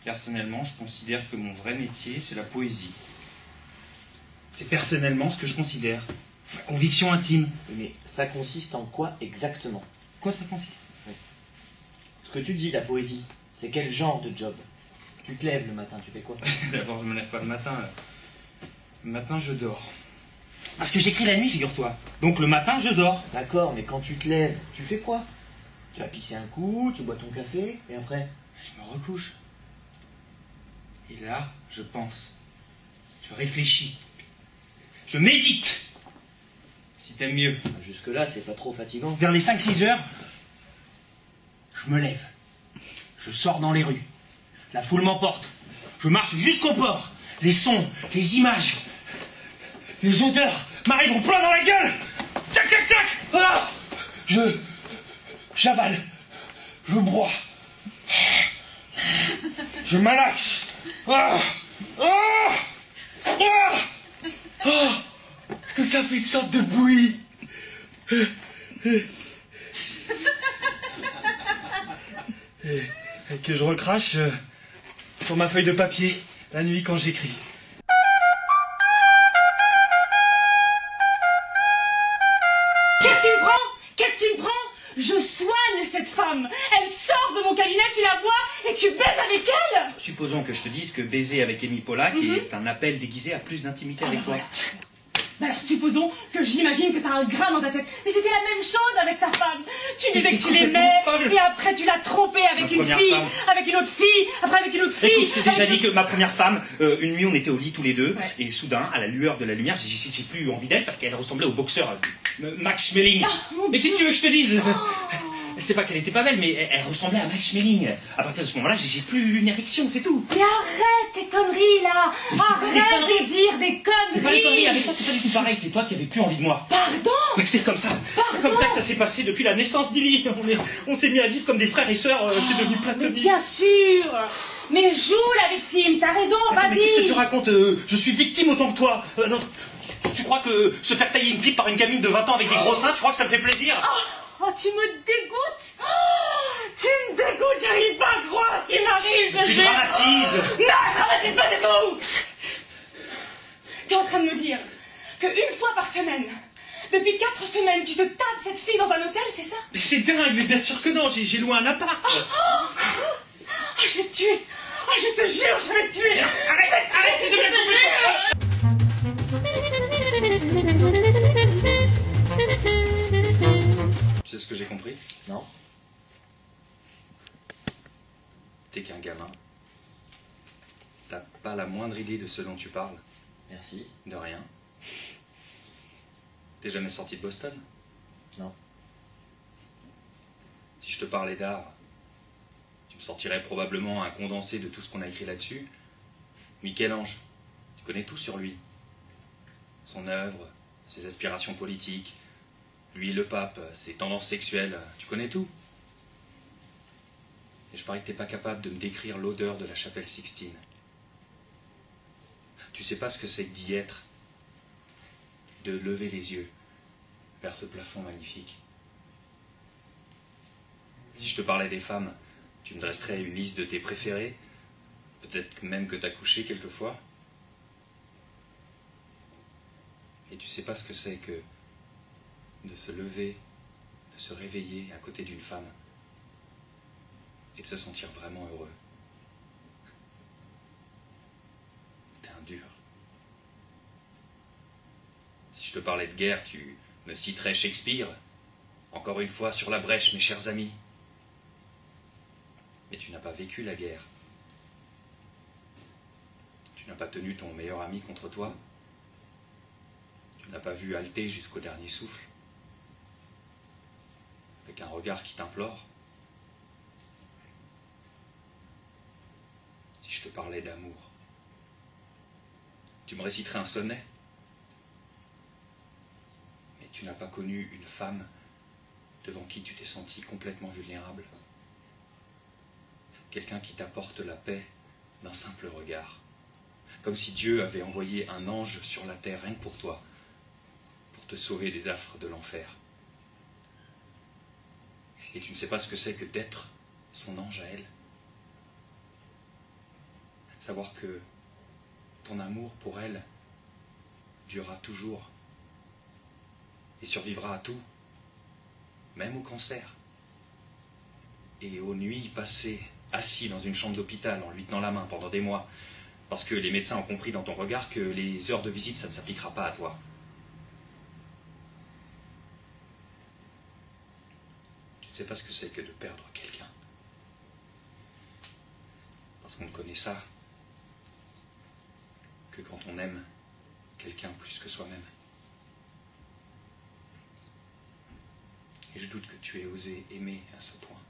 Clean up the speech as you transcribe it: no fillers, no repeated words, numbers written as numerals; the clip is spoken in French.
Personnellement, je considère que mon vrai métier, c'est la poésie. C'est personnellement ce que je considère. Ma conviction intime. Mais ça consiste en quoi exactement? Quoi ça consiste? Oui. Ce que tu dis, la poésie, c'est quel genre de job? Tu te lèves le matin, tu fais quoi? D'abord, je me lève pas le matin. Le matin, je dors. Parce que j'écris la nuit, figure-toi. Donc le matin, je dors. D'accord, mais quand tu te lèves, tu fais quoi? Tu vas pisser un coup, tu bois ton café, et après? Je me recouche. Et là, je pense. Je réfléchis. Je médite. Si t'aimes mieux. Jusque-là, c'est pas trop fatigant. Vers les 5-6 heures, je me lève. Je sors dans les rues. La foule m'emporte. Je marche jusqu'au port. Les sons, les images, les odeurs m'arrivent en plein dans la gueule. Tchac, tchac, tchac. Ah, j'avale. Je broie. Je malaxe. Ah, ah, ah, ah. Tout ça fait une sorte de bouillie. Et que je recrache sur ma feuille de papier la nuit quand j'écris. Qu'est-ce qui me prend? Qu'est-ce qui me prend? Je soigne cette femme. Elle sort de mon cabinet, tu la vois, et tu baises avec elle. Supposons que je te dise que baiser avec Amy Pollack est un appel déguisé à plus d'intimité avec toi. Voilà. Alors supposons que j'imagine que t'as un grain dans ta tête. Mais c'était la même chose avec ta femme. Tu disais que tu l'aimais, et après tu l'as trompée avec une fille, avec une autre fille, après avec une autre fille. Écoute, je t'ai déjà dit que ma première femme, une nuit on était au lit tous les deux, et soudain, à la lueur de la lumière, j'ai plus envie d'elle parce qu'elle ressemblait au boxeur Max Schmeling. Oh, mais qu'est-ce que tu veux que je te dise? C'est pas qu'elle était pas belle, mais elle ressemblait à Max Schmeling. À partir de ce moment-là, j'ai plus une érection, c'est tout. Mais arrête tes conneries là. Arrête de dire des conneries. C'est pas des conneries, avec toi c'est pas du tout pareil, c'est toi qui avais plus envie de moi. Pardon? C'est comme ça. C'est comme ça que ça s'est passé depuis la naissance d'Illy. On s'est mis à vivre comme des frères et sœurs, c'est devenu platonique. Bien sûr. Mais joue la victime, t'as raison, vas-y. Mais qu'est-ce que tu racontes? Je suis victime autant que toi. Non, tu crois que se faire tailler une pipe par une gamine de 20 ans avec des gros seins, tu crois que ça me fait plaisir? Oh, tu me dégoûtes. Tu me dégoûtes, j'arrive pas à croire ce qui m'arrive. Tu dramatises. Non, je dramatise pas, c'est tout. T'es en train de me dire qu'une fois par semaine, depuis 4 semaines, tu te tapes cette fille dans un hôtel, c'est ça? Mais c'est dingue, mais bien sûr que non, j'ai loué un appart. Je vais te tuer. Je te jure, je vais te tuer. Arrête de me tuer. Tu sais ce que j'ai compris? Non. T'es qu'un gamin. T'as pas la moindre idée de ce dont tu parles. Merci. De rien. T'es jamais sorti de Boston? Non. Si je te parlais d'art, tu me sortirais probablement un condensé de tout ce qu'on a écrit là-dessus. Michel-Ange, tu connais tout sur lui. Son œuvre, ses aspirations politiques, lui le pape, ses tendances sexuelles, tu connais tout. Et je parie que t'es pas capable de me décrire l'odeur de la chapelle Sixtine. Tu sais pas ce que c'est que d'y être, de lever les yeux vers ce plafond magnifique. Si je te parlais des femmes, tu me dresserais une liste de tes préférées, peut-être même que t'as couché quelquefois. Et tu sais pas ce que c'est que de se lever, de se réveiller à côté d'une femme et de se sentir vraiment heureux. T'es un dur. Si je te parlais de guerre, tu me citerais Shakespeare. Encore une fois, sur la brèche, mes chers amis. Mais tu n'as pas vécu la guerre. Tu n'as pas tenu ton meilleur ami contre toi. Tu n'as pas vu halter jusqu'au dernier souffle. Avec un regard qui t'implore. Si je te parlais d'amour, tu me réciterais un sonnet. Mais tu n'as pas connu une femme devant qui tu t'es senti complètement vulnérable. Quelqu'un qui t'apporte la paix d'un simple regard. Comme si Dieu avait envoyé un ange sur la terre rien que pour toi, pour te sauver des affres de l'enfer. Et tu ne sais pas ce que c'est que d'être son ange à elle. Savoir que ton amour pour elle durera toujours et survivra à tout, même au cancer. Et aux nuits passées assis dans une chambre d'hôpital en lui tenant la main pendant des mois, parce que les médecins ont compris dans ton regard que les heures de visite, ça ne s'appliquera pas à toi. Tu ne sais pas ce que c'est que de perdre quelqu'un. Parce qu'on ne connaît ça que quand on aime quelqu'un plus que soi-même. Et je doute que tu aies osé aimer à ce point.